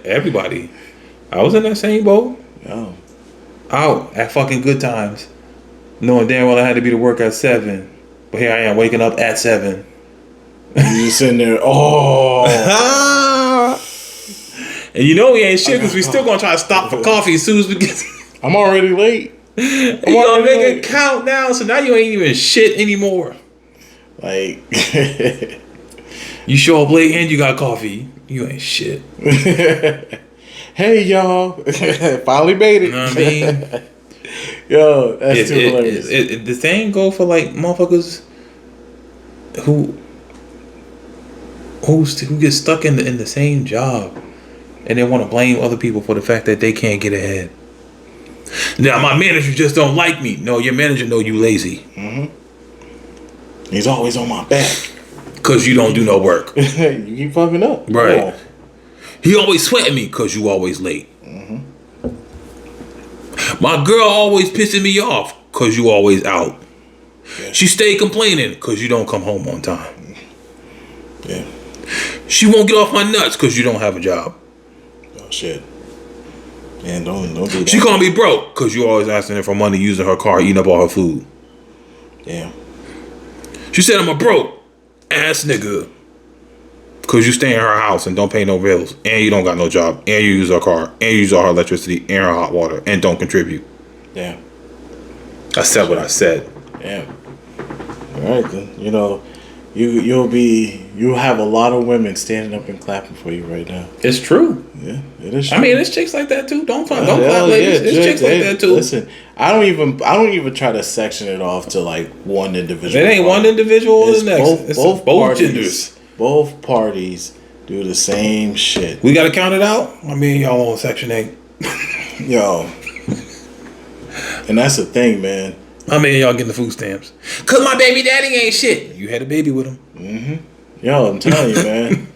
Everybody. I was in that same boat. Yo. Out at fucking good times. Knowing damn well I had to be to work at 7. But here I am waking up at 7. You just sitting there, oh. And you know we ain't shit because we still gonna try to stop for coffee as soon as we get. I'm already late. You gonna make it count now, so now you ain't even shit anymore. Like, you show up late and you got coffee. You ain't shit. Hey y'all, finally made it. You know what I mean? Yo, that's too hilarious. The same go for like motherfuckers who get stuck in the same job and they want to blame other people for the fact that they can't get ahead. Now my manager just don't like me. No, your manager know you lazy. Mm-hmm. He's always on my back. Cause you don't do no work. You keep fucking up. Right. Oh. He always sweating me cause you always late. Mm-hmm. My girl always pissing me off cause you always out. Yeah. She stay complaining cause you don't come home on time. Yeah. She won't get off my nuts cause you don't have a job. Oh shit. Man, don't do that. She call me broke cause you always asking her for money, using her car, eating up all her food. Damn. She said I'm a broke ass nigga cause you stay in her house and don't pay no bills and you don't got no job and you use her car and you use all her electricity and her hot water and don't contribute. Damn. I said what I said. Damn. All right then. You know, you'll have a lot of women standing up and clapping for you right now. It's true. Yeah, it is true. I mean, there's chicks like that too. Don't clap, ladies. There's chicks like that too. Listen, I don't even try to section it off to like one individual. It ain't one individual or the next. It's both parties, genders. Both parties do the same shit. We gotta count it out. I mean, y'all on Section 8. Yo. And that's the thing, man. I mean, y'all getting the food stamps. Cause my baby daddy ain't shit. You had a baby with him. Mm-hmm. Yo, I'm telling you, man.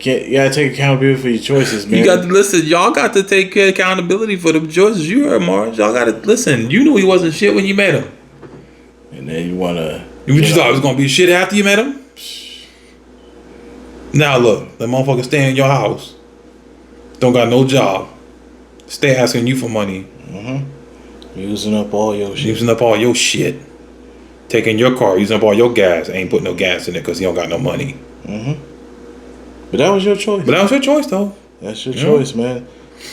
You gotta take accountability for your choices, man. You got to listen. Y'all got to take accountability for the choices. You heard Mars. Y'all got to listen. You knew he wasn't shit when you met him. And then you wanna. You thought it was gonna be shit after you met him? Now look, the motherfucker stay in your house. Don't got no job. Stay asking you for money. Mm-hmm. Using up all your shit. Using up all your shit. Taking your car, using up all your gas. Ain't putting no gas in it because he don't got no money. Mm-hmm. But that was your choice. But that was your choice, though. That's your choice, man.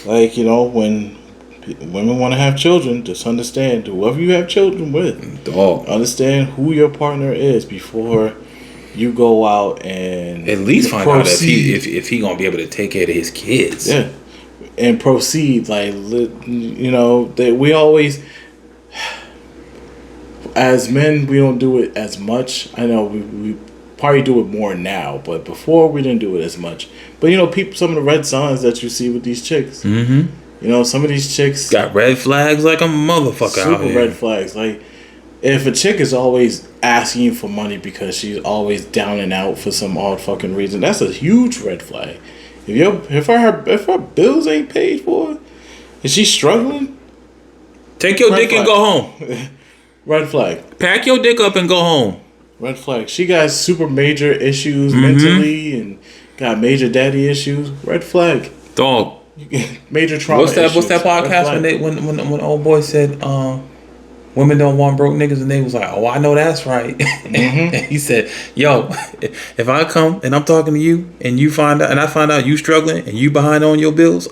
Like, you know, when women want to have children, just understand whoever you have children with. Dog. Understand who your partner is before you go out and at least find out if he gonna be able to take care of his kids. Yeah. And proceed. Like, you know, that we always, as men, we don't do it as much. I know we probably do it more now, but before we didn't do it as much. But you know, some of the red signs that you see with these chicks. Mm-hmm. You know, some of these chicks got red flags like a motherfucker out here. Super red flags. Like, if a chick is always asking you for money because she's always down and out for some odd fucking reason, that's a huge red flag. If her bills ain't paid for, is she struggling? Take your dick and go home. Red flag. Pack your dick up and go home. Red flag. She got super major issues mentally and got major daddy issues. Red flag. Dog. Major trauma. What's that podcast when old boy said women don't want broke niggas, and they was like, oh, I know that's right. Mm-hmm. And he said, yo, if I come and I'm talking to you and you find out, and I find out you struggling and you behind on your bills,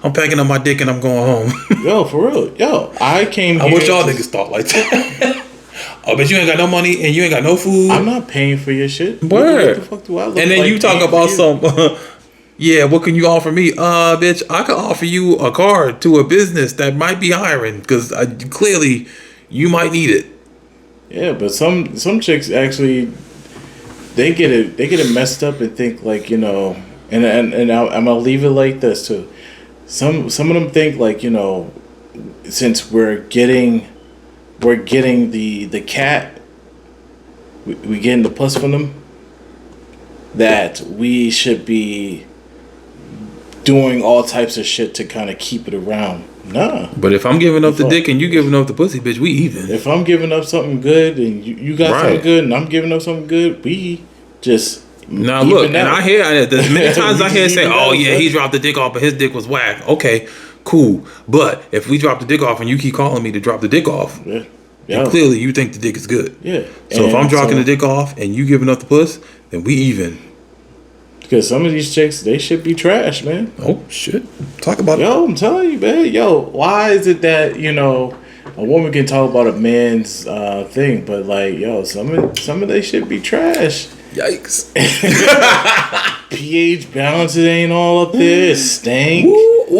I'm packing up my dick and I'm going home. Yo, for real. Yo, I wish y'all niggas thought like that. Oh, but you ain't got no money and you ain't got no food. I'm not paying for your shit. Word. What the fuck do I look and then like you talk about some, yeah, what can you offer me? Bitch, I can offer you a card to a business that might be hiring because clearly you might need it. Yeah, but some chicks actually, they get it messed up and think like, you know, and I'm gonna leave it like this too. Some of them think like, you know, since we're getting the cat, we getting the puss from them, that we should be doing all types of shit to kind of keep it around. Nah. But if I'm giving up the dick and you giving up the pussy, bitch, we even. If I'm giving up something good and you got something good and I'm giving up something good, we just Now look, and I hear there's many times I hear say, "Oh yeah, he dropped the dick off, but his dick was whack." Okay, cool. But if we drop the dick off and you keep calling me to drop the dick off, then clearly you think the dick is good. Yeah. So if I'm dropping the dick off and you giving up the puss, then we even. Because some of these chicks, they should be trash, man. Oh shit! Talk about it. Yo, I'm telling you, man. Yo, why is it that a woman can talk about a man's thing, but like, yo, some of they should be trash. Yikes! pH balances ain't all up there. It stank. Ooh,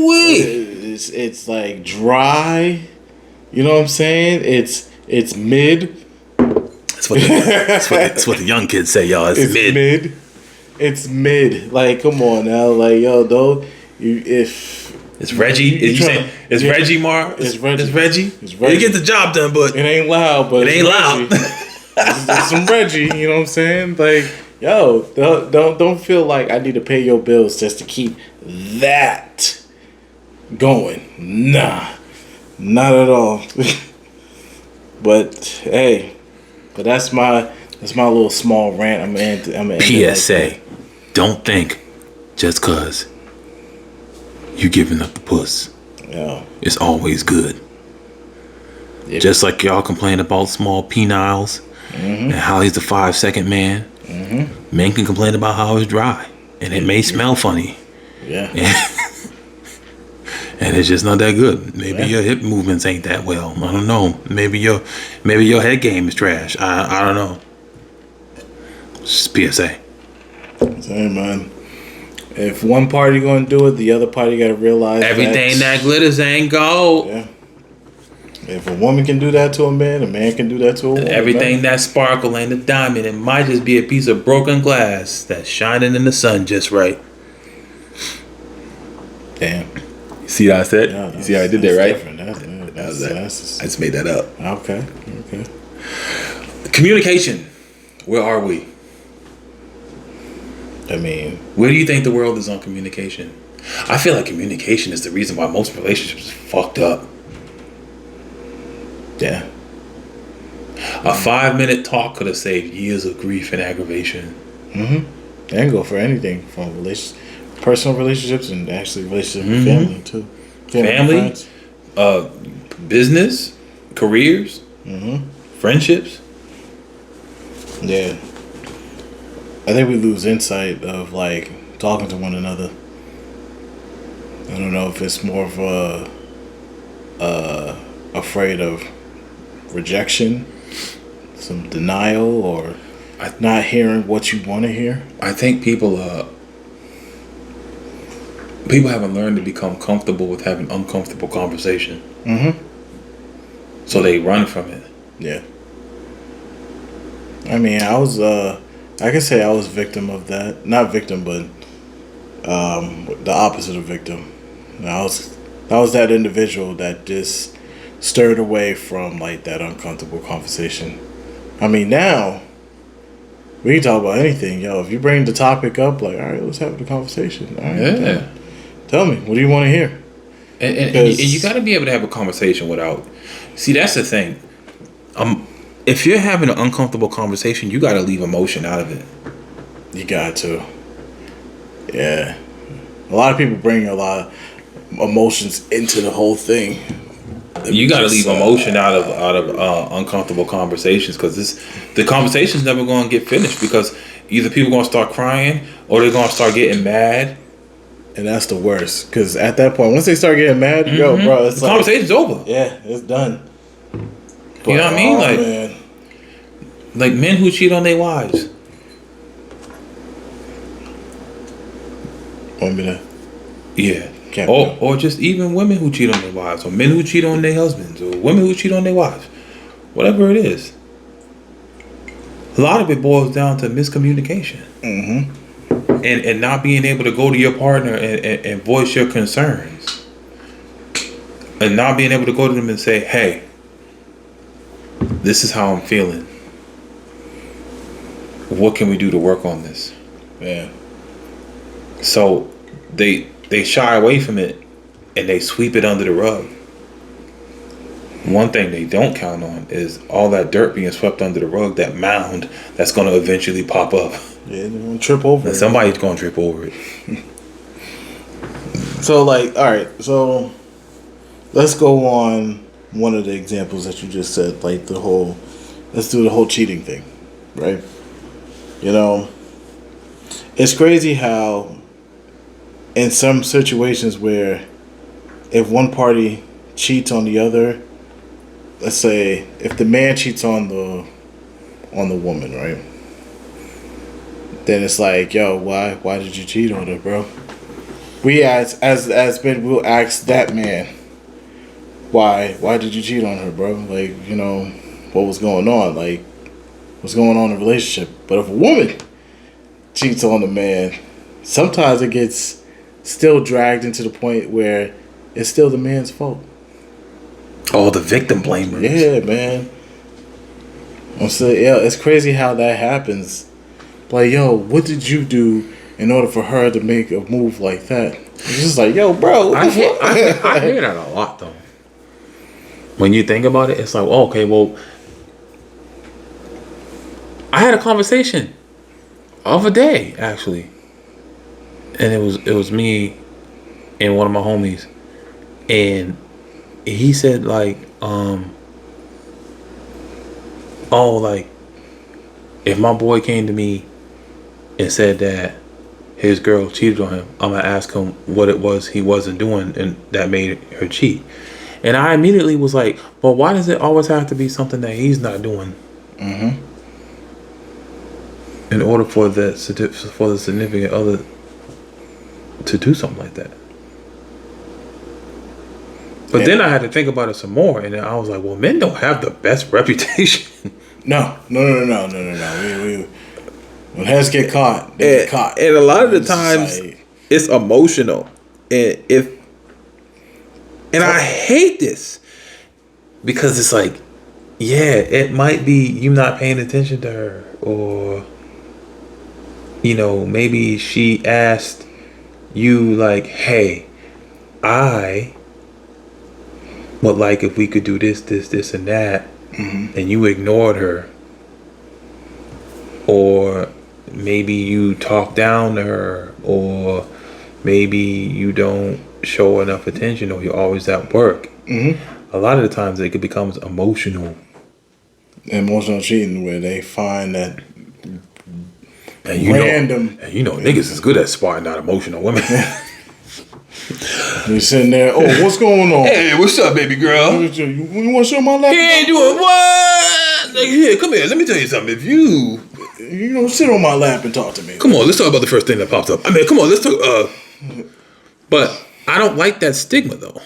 it's like dry. You know what I'm saying? It's mid. That's what the young kids say, y'all. It's mid. It's mid. Like, come on now. Like, yo, though, it's Reggie. It's Reggie, Mar. It's Reggie. It get the job done, but it ain't loud. But it ain't loud. It's some Reggie. You know what I'm saying? Like, yo, don't feel like I need to pay your bills just to keep that going. Nah, not at all. But hey. But that's my little small rant. I'm in PSA. Don't think just cause you giving up the puss. Yeah. It's always good. Yep. Just like y'all complain about small peniles and how he's the 5-second man. Mm-hmm. Men can complain about how it's dry and it may smell funny. Yeah. And it's just not that good. Maybe your hip movements ain't that well. I don't know. Maybe your head game is trash. I don't know. It's just PSA. Hey man, if one party gonna do it, the other party gotta realize everything that glitters ain't gold. Yeah. If a woman can do that to a man can do that to a woman. Everything that sparkle ain't a diamond. It might just be a piece of broken glass that's shining in the sun just right. Damn. You see how I said? Yeah, you see how I did that, right? I just made that up. Okay. Communication. Where are we? I mean, where do you think the world is on communication? I feel like communication is the reason why most relationships are fucked up. Yeah. A 5-minute talk could have saved years of grief and aggravation. And go for anything from personal relationships and actually relationships with family too. Family, business, careers, friendships. Yeah. I think we lose insight of like talking to one another. I don't know if it's more of afraid of rejection, some denial, or not hearing what you want to hear. I think people haven't learned to become comfortable with having uncomfortable conversation. So they run from it. Yeah. I mean, I can say I was victim of that. Not victim, but the opposite of victim. I was that individual that just stirred away from like that uncomfortable conversation. I mean, now we can talk about anything, yo. If you bring the topic up, like, all right, let's have the conversation. All right, yeah. Tell me, what do you want to hear? And you got to be able to have a conversation without. See, that's the thing. If you're having an uncomfortable conversation, you got to leave emotion out of it. You got to. Yeah. A lot of people bring a lot of emotions into the whole thing. You got to leave emotion out of uncomfortable conversations, because the conversation's never going to get finished, because either people going to start crying or they're going to start getting mad. And that's the worst, because at that point, once they start getting mad, yo, bro, it's the conversation's over. Yeah, it's done. But, you know what I mean? Like men who cheat on their wives. Want me to? Yeah. Or just even women who cheat on their wives, or men who cheat on their husbands, or women who cheat on their wives. Whatever it is. A lot of it boils down to miscommunication. And not being able to go to your partner and voice your concerns. And not being able to go to them and say, hey, this is how I'm feeling. What can we do to work on this? Yeah. So they shy away from it and they sweep it under the rug. One thing they don't count on is all that dirt being swept under the rug, that mound that's going to eventually pop up. Yeah, they're going to trip over And it. somebody's going to trip over it. So, like, all right, so let's go on one of the examples that you just said, like let's do the whole cheating thing, right? You know, it's crazy how in some situations where if one party cheats on the other, let's say if the man cheats on the woman, right? Then it's like, yo, why did you cheat on her, bro? We as men will ask that man, why did you cheat on her, bro? Like, you know, what was going on? Like, what's going on in the relationship? But if a woman cheats on the man, sometimes it gets still dragged into the point where it's still the man's fault. Oh, the victim blamers. Yeah, man. Yeah, it's crazy how that happens. Like, yo, what did you do in order for her to make a move like that? It's just like, yo, bro. I hear that a lot, though. When you think about it, it's like, oh, okay, well, I had a conversation of a day, actually. And it was me and one of my homies. And he said, like, like, if my boy came to me and said that his girl cheated on him, I'm gonna ask him what it was he wasn't doing and that made her cheat. And I immediately was like, well, why does it always have to be something that he's not doing? Mm-hmm. In order for the significant other to do something like that. But then I had to think about it some more, and then I was like, well, men don't have the best reputation. No. When heads get caught, they get caught. And a lot of the times, it's emotional. And I hate this. Because it's like, yeah, it might be you not paying attention to her. Or, you know, maybe she asked you, like, hey, I would like if we could do this, and that. Mm-hmm. And you ignored her. Or maybe you talk down to her, or maybe you don't show enough attention, or you're always at work. Mm-hmm. A lot of the times it becomes emotional cheating, where they find that and random. And niggas is good at spotting out emotional women. You're sitting there, oh, what's going on? Hey, what's up, baby girl? You want to show my lap? He ain't doing what? Like, here, come here. Let me tell you something. If you sit on my lap and talk to me. Come on, let's talk about the first thing that pops up. I mean, come on, let's talk. But I don't like that stigma, though.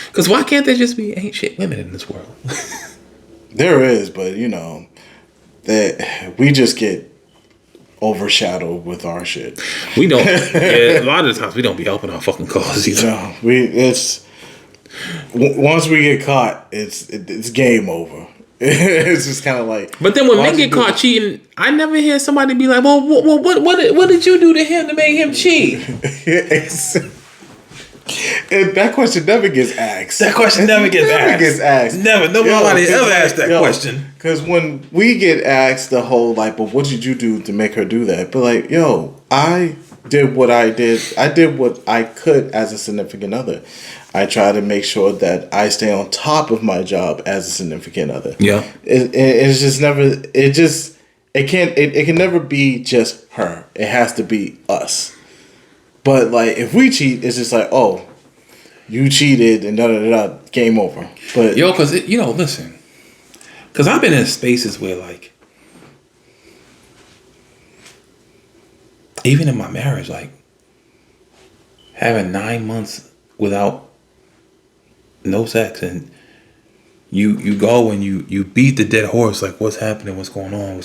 Because why can't there just be ain't shit women in this world? There is, but, that we just get overshadowed with our shit. We don't. A lot of the times we don't be helping our fucking cause either. No, once we get caught, it's game over. It's just kind of like. But then when men get caught cheating, I never hear somebody be like, "Well, what did you do to him to make him cheat?" And that question never gets asked. That question never gets asked. Never. Nobody ever asked that question. Because when we get asked the whole, like, but what did you do to make her do that? But, like, I did what I did. I did what I could as a significant other. I try to make sure that I stay on top of my job as a significant other. Yeah. It's just never, it can never be just her. It has to be us. But, like, if we cheat, it's just like, oh, you cheated and da-da-da-da, game over. But because, listen. Because I've been in spaces where, like, even in my marriage, like, having 9 months without no sex, and you go and you beat the dead horse, like, what's happening, what's going on,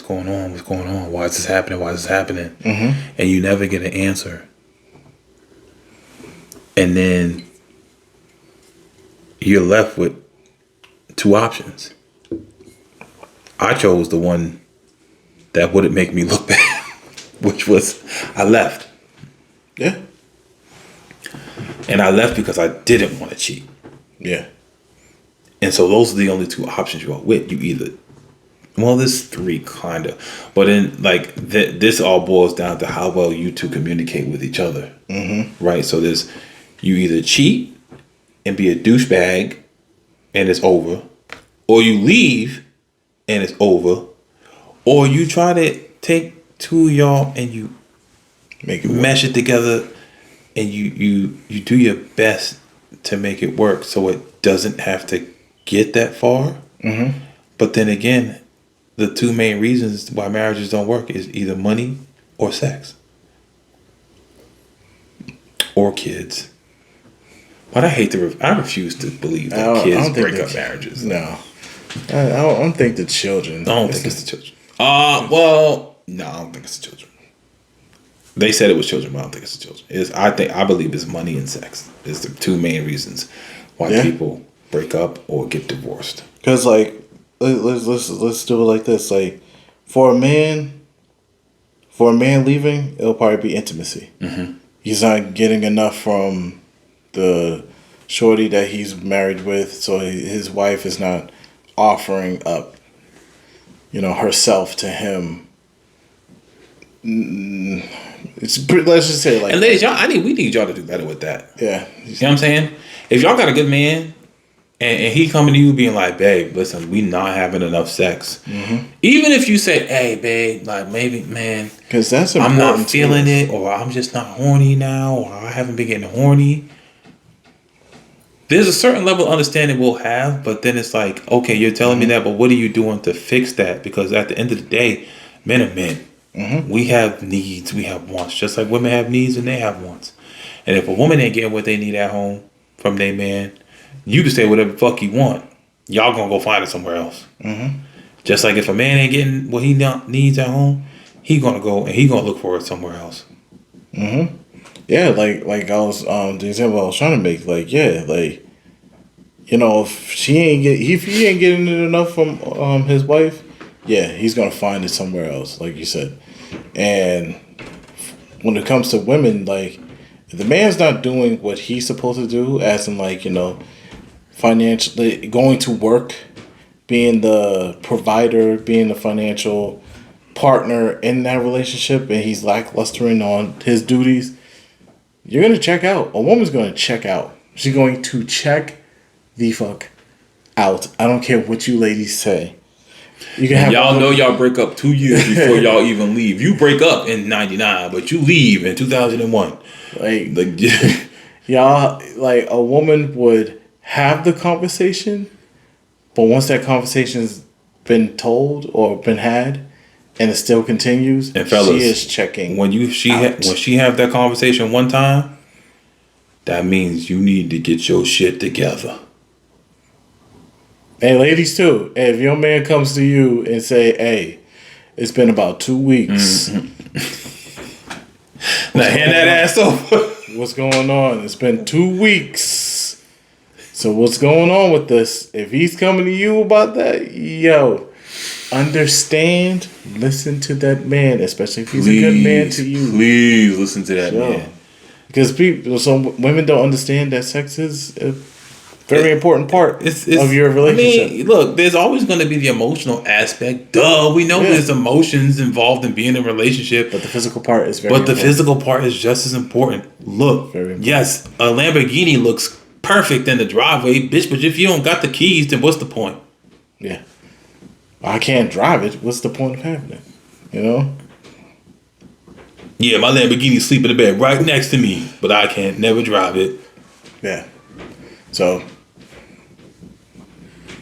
why is this happening, mm-hmm. And you never get an answer. And then you're left with two options. I chose the one that wouldn't make me look bad, which was I left. Yeah. And I left because I didn't want to cheat. Yeah. And so those are the only two options you are with. You either, well, there's three kind of, but in like this all boils down to how well you two communicate with each other, right? So there's you either cheat and be a douchebag, and it's over, or you leave and it's over, or you try to take two of y'all and you Make it mesh it together, and you do your best to make it work so it doesn't have to get that far. But then again, the two main reasons why marriages don't work is either money or sex or kids. But I refuse to believe that kids break up marriages. No, I don't think the children. I don't think it's the children. Well, no, I don't think it's the children. They said it was children, but I don't think it's the children. I believe it's money and sex is the two main reasons why people break up or get divorced. Because like, let's do it like this. Like, for a man leaving, it'll probably be intimacy. He's not getting enough from the shorty that he's married with, so his wife is not offering up, herself to him. Let's just say like. And ladies, we need y'all to do better with that. Yeah, you know what I'm saying? If y'all got a good man, and he coming to you being like, babe, listen, we not having enough sex. Even if you say, hey, babe, like maybe, man, because that's I'm not feeling it, or I'm just not horny now, or I haven't been getting horny. There's a certain level of understanding we'll have, but then it's like, okay, you're telling me that, but what are you doing to fix that? Because at the end of the day, men are men. We have needs, we have wants, just like women have needs and they have wants. And if a woman ain't getting what they need at home from their man, you can say whatever the fuck you want. Y'all gonna go find it somewhere else. Just like if a man ain't getting what he needs at home, he gonna go and he gonna look for it somewhere else. Yeah, like I was the example I was trying to make, like, yeah, like, if he ain't getting it enough from his wife, yeah, he's gonna find it somewhere else, like you said. And when it comes to women, like, if the man's not doing what he's supposed to do, as in like, financially going to work, being the provider, being the financial partner in that relationship, and he's lacklustering on his duties, you're going to check out. A woman's going to check out. She's going to check the fuck out. I don't care what you ladies say. You can have y'all know y'all break up 2 years before y'all even leave. You break up in 99, but you leave in 2001. Like y'all, like, a woman would have the conversation, but once that conversation's been told or been had, and it still continues, and fellas, she is checking. When she have that conversation one time, that means you need to get your shit together. Hey, ladies too. Hey, if your man comes to you and say, "Hey, it's been about 2 weeks," now hand that ass over. What's going on? It's been 2 weeks. So what's going on with this? If he's coming to you about that, yo, understand, listen to that man, especially if he's a good man to you. Please listen to that man. Because women don't understand that sex is a very important part of your relationship. I mean, look, there's always going to be the emotional aspect. Duh, we know there's emotions involved in being in a relationship. But the physical part is very important. But the physical part is just as important. Look, yes, a Lamborghini looks perfect in the driveway, bitch, but if you don't got the keys, then what's the point? Yeah. I can't drive it. What's the point of having it? Yeah, my Lamborghini sleep in the bed right next to me, but I can't never drive it. Yeah. So,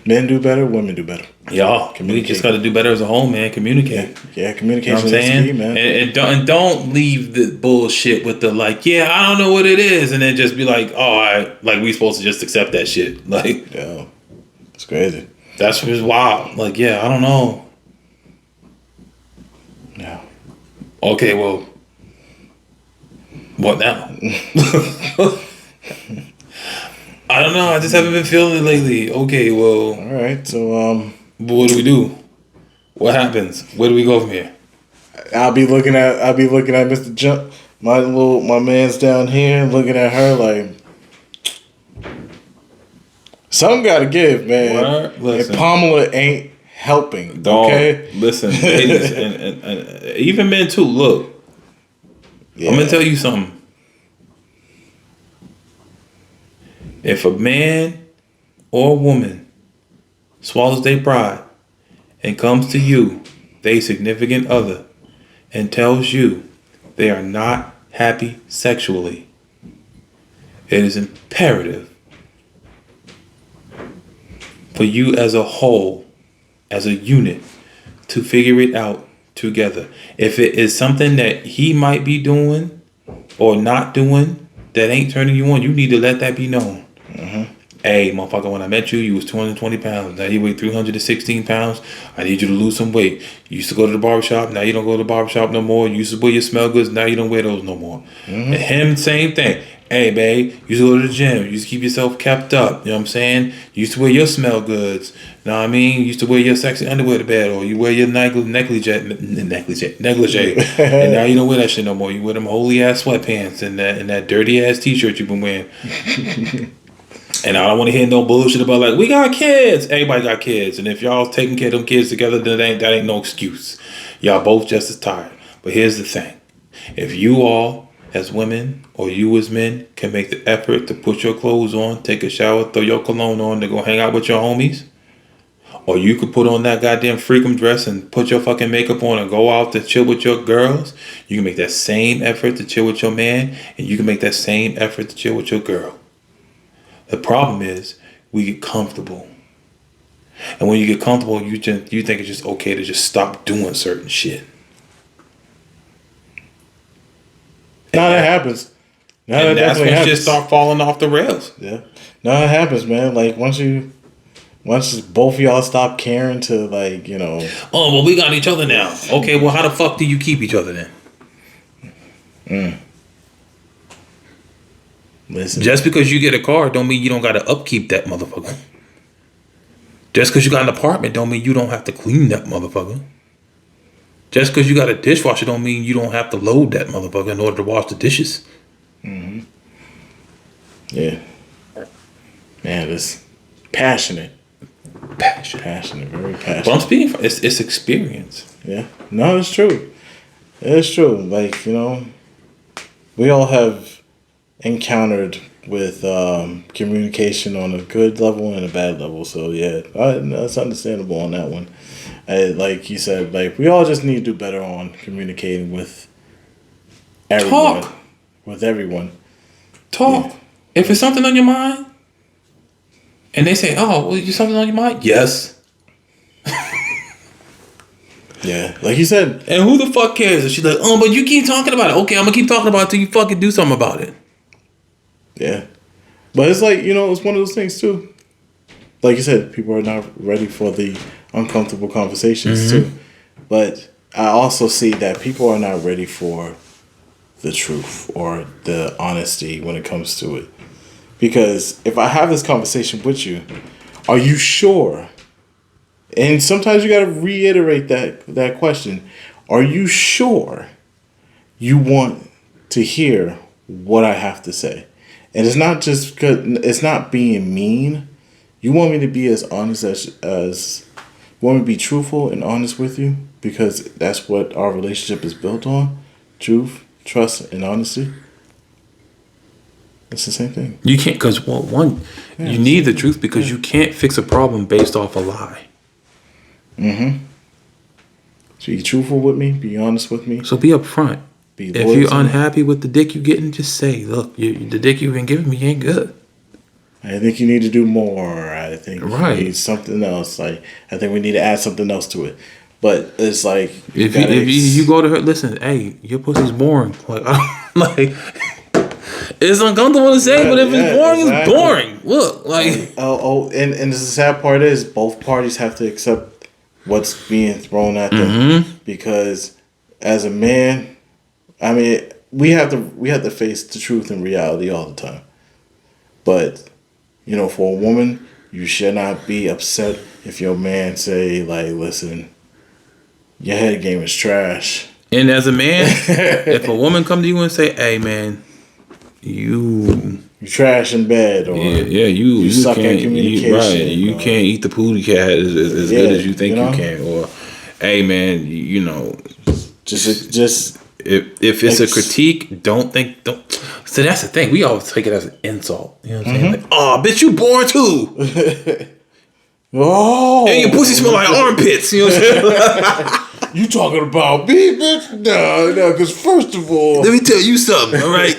men do better, women do better. Y'all, we just got to do better as a whole, man. Communicate. Yeah, communication is key, man. And don't leave the bullshit with the like, yeah, I don't know what it is, and then just be like, oh, like we supposed to just accept that shit. Like, yeah, it's crazy. That's just wild. Like, yeah, I don't know. Yeah. Okay, well, what now? I don't know. I just haven't been feeling it lately. Okay, well. All right. So, what do we do? What happens? Where do we go from here? I'll be looking at Mr. Jump. My man's down here looking at her like, Some gotta give, man. Word? And Pamela ain't helping. Dog, Okay, listen, ladies, and even men too. Look, I'm gonna tell you something. If a man or a woman swallows their pride and comes to you, they significant other, and tells you they are not happy sexually, it is imperative for you as a whole, as a unit, to figure it out together. If it is something that he might be doing or not doing that ain't turning you on, you need to let that be known. Hey, motherfucker, when I met you, you was 220 pounds. Now you weigh 316 pounds. I need you to lose some weight. You used to go to the barbershop. Now you don't go to the barbershop no more. You used to wear your smell goods. Now you don't wear those no more. And him, same thing. Hey, babe, you used to go to the gym. You used to keep yourself kept up. You know what I'm saying? You used to wear your smell goods. You know what I mean? You used to wear your sexy underwear to bed, or you wear your negligee. And now you don't wear that shit no more. You wear them holy ass sweatpants and that dirty ass t-shirt you've been wearing. And I don't want to hear no bullshit about like, we got kids. Everybody got kids. And if y'all taking care of them kids together, then that ain't no excuse. Y'all both just as tired. But here's the thing. If you all as women or you as men can make the effort to put your clothes on, take a shower, throw your cologne on to go hang out with your homies, or you could put on that goddamn freakum dress and put your fucking makeup on and go out to chill with your girls, you can make that same effort to chill with your man, and you can make that same effort to chill with your girl. The problem is we get comfortable. And when you get comfortable, you think it's just okay to just stop doing certain shit. No, that happens. No, and that that's when happens. shit start falling off the rails. Yeah. No, it happens, man. Like once both of y'all stop caring to like, you know. Oh, well, we got each other now. Okay, well, how the fuck do you keep each other then? Listen. Just because you get a car don't mean you don't got to upkeep that motherfucker. Just because you got an apartment don't mean you don't have to clean that motherfucker. Just because you got a dishwasher don't mean you don't have to load that motherfucker in order to wash the dishes. Yeah. Man, it's passionate. Passionate, very passionate. But I'm speaking from it's experience. Yeah. No, it's true. It's true. Like, you know, we all have encountered with communication on a good level and a bad level. So yeah, that's understandable on that one. Like you said, like we all just need to do better on communicating with everyone. Talk. With everyone. Talk. Yeah. If it's something on your mind, and they say, "Oh, well, you something on your mind?" Yes. Yeah, like you said. And who the fuck cares? And she's like, "Oh, but you keep talking about it." Okay, I'm gonna keep talking about it till you fucking do something about it. Yeah, but it's like, you know, it's one of those things too. Like you said, people are not ready for the uncomfortable conversations too. But I also see that people are not ready for the truth or the honesty when it comes to it. Because if I have this conversation with you, are you sure? And sometimes you got to reiterate that question. Are you sure you want to hear what I have to say? And it's not just because it's not being mean. You want me to be as honest as you want me to be truthful and honest with you, because that's what our relationship is built on. Truth, trust, and honesty. It's the same thing. You can't, because you need the truth, because you can't fix a problem based off a lie. So be truthful with me. Be honest with me. So be upfront. If you're unhappy with the dick you're getting, just say, "Look, the dick you've been giving me ain't good. I think you need to do more. I think you need something else. Like, I think we need to add something else to it." But it's like, if you go to her, listen, hey, your pussy's boring. Like, it's uncomfortable to say, but if it's boring, it's boring. Look, like, and the sad part is both parties have to accept what's being thrown at them, because as a man, I mean, we have to face the truth and reality all the time. But you know, for a woman, you should not be upset if your man say like, "Listen, your head game is trash." And as a man, if a woman come to you and say, "Hey, man, you You trash in bed, or you suck can't at communication. You can't eat the pootie cat as good as you think you can. Or, hey man, just if it's a critique, don't. So that's the thing. We always take it as an insult. You know what I'm saying? Like, oh, bitch, you born too. Oh, and your pussy smell like armpits. You know what I'm saying? You talking about me, bitch? No, because first of all, let me tell you something. All right,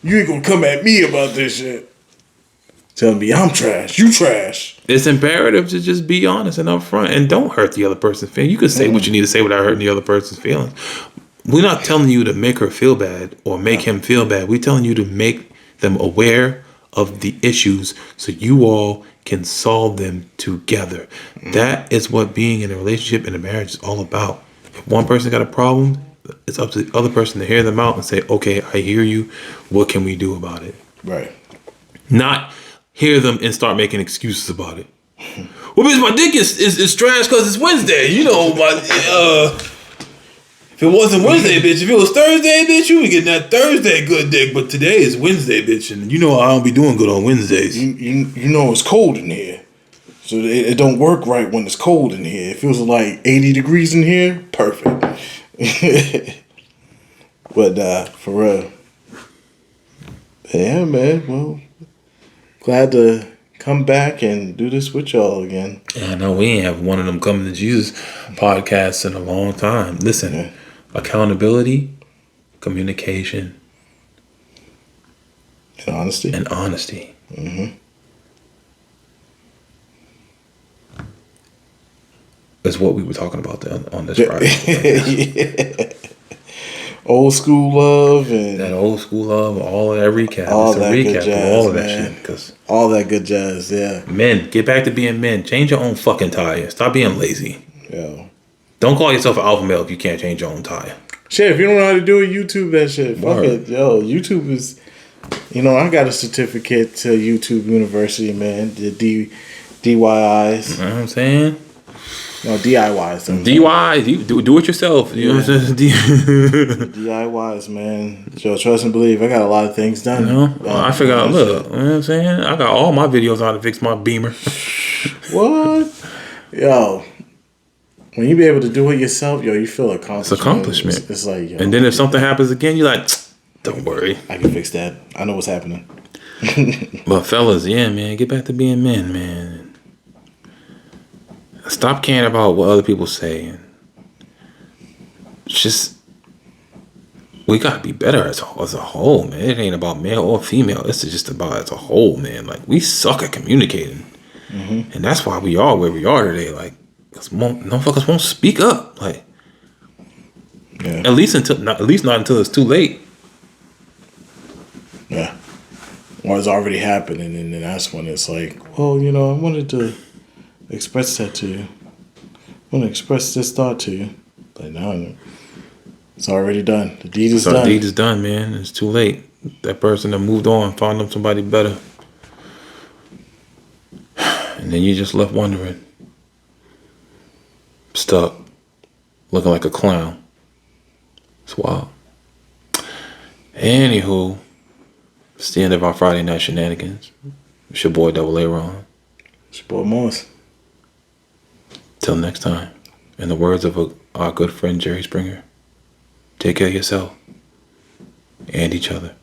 you ain't gonna come at me about this shit. Tell me I'm trash. You trash. It's imperative to just be honest and upfront, and don't hurt the other person's feelings. You can say what you need to say without hurting the other person's feelings. We're not telling you to make her feel bad or make him feel bad. We're telling you to make them aware of the issues so you all can solve them together. That is what being in a relationship and a marriage is all about. If one person got a problem, it's up to the other person to hear them out and say, okay, I hear you. What can we do about it? Right. Not hear them and start making excuses about it. Well, bitch, my dick is trash because it's Wednesday. You know, if it wasn't Wednesday, bitch, if it was Thursday, bitch, you would get that Thursday good dick. But today is Wednesday, bitch, and you know I don't be doing good on Wednesdays. You know it's cold in here, so it don't work right when it's cold in here. It feels like 80 degrees in here. Perfect. But for real, yeah, man. Well, glad to come back and do this with y'all again. Yeah, I know we ain't have one of them Coming to Jesus podcasts in a long time. Listen, accountability, communication, and honesty. Mm-hmm. That's what we were talking about on this Friday. Yeah. Old school love and that old school love, all of that recap. All it's a that recap good jazz, of all of that man. shit. Cause all that good jazz, yeah. Men, get back to being men. Change your own fucking tire. Stop being lazy. Yo. Don't call yourself an alpha male if you can't change your own tire. Shit, if you don't know how to do it, YouTube that shit. Fuck it. Yo, YouTube is, I got a certificate to YouTube University, man. The DYIs. You know what I'm saying? No, DIYs. DIYs, do it yourself. You know what I'm saying? DIYs, man. Yo, trust and believe. I got a lot of things done. I figured out, look, you know what I'm saying? I got all my videos on how to fix my Beamer. What? Yo. When you be able to do it yourself, you feel accomplished. It's accomplishment. It's like, and then if something happens again, you're like, don't worry. I can fix that. I know what's happening. But fellas, yeah, man, get back to being men, man. Stop caring about what other people say. Just, we gotta be better as a whole, man. It ain't about male or female. It's just about as a whole, man. Like, we suck at communicating. Mm-hmm. And that's why we are where we are today. Like, because motherfuckers won't speak up. Like, at least not until it's too late. Yeah. Or it's already happening, and then that's when it's like, well, I wanted to express that to you. I want to express this thought to you. Like, no, it's already done. The deed is done. The deed is done, man. It's too late. That person that moved on, found them somebody better. And then you just left wondering. Stuck. Looking like a clown. It's wild. Anywho, it's the end of our Friday night shenanigans. It's your boy Double A Ron. It's your boy Morris. Till next time, in the words of our good friend Jerry Springer, take care of yourself and each other.